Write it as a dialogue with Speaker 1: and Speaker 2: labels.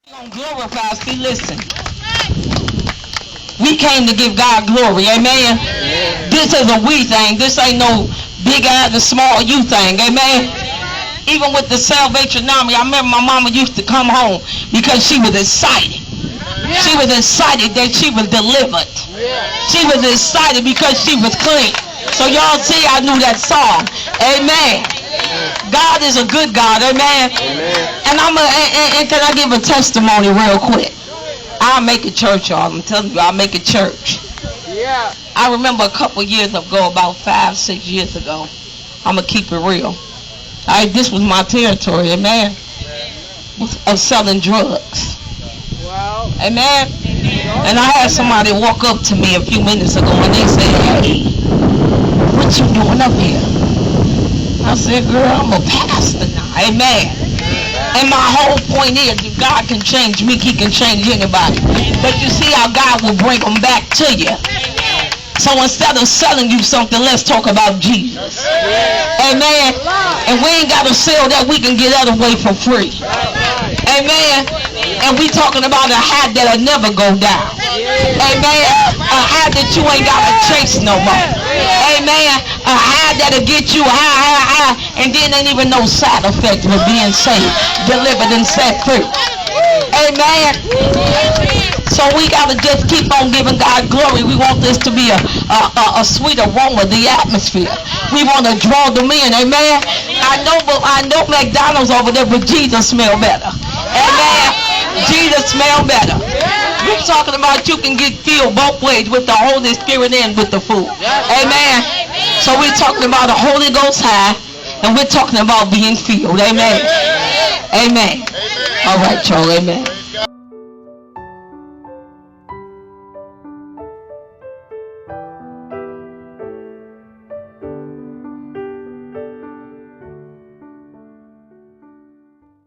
Speaker 1: Gonna glorify. See, listen. We came to give God glory. Amen. This is a we thing. This ain't no big eyes and small you thing. Amen. Even with the Salvation Army, I remember my mama used to come home because she was excited. She was excited that she was delivered. She was excited because she was clean. So y'all see, I knew that song. Amen. God is a good God. Amen. And can I give a testimony real quick? I'll make a church, y'all. I'm telling you, I'll make a church.
Speaker 2: Yeah.
Speaker 1: I remember a couple years ago, about 5-6 years ago. I'm going to keep it real. This was my territory, amen, of selling drugs.
Speaker 2: Wow.
Speaker 1: Amen. And I had somebody walk up to me a few minutes ago and they said, "Hey, what you doing up here?" I said, "Girl, I'm a pastor now." Amen. And my whole point is, if God can change me, he can change anybody. But you see how God will bring them back to you. So instead of selling you something, let's talk about Jesus. Amen. And we ain't got to sell that. We can get that away for free. Amen. And we talking about a hat that'll never go down. Amen. A hat that you ain't got to chase no more. Amen. A hat that'll get you high, and then ain't even no side effects with being saved, delivered, and set free. Amen. So we got to just keep on giving God glory. We want this to be a sweet aroma, the atmosphere. We want to draw them in. Amen. I know McDonald's over there, but Jesus smell better. Amen. Jesus smell better. We're talking about you can get filled both ways, with the Holy Spirit and with the food. Amen. So we're talking about the Holy Ghost high, and we're talking about being filled. Amen. Amen. All right, y'all. Amen.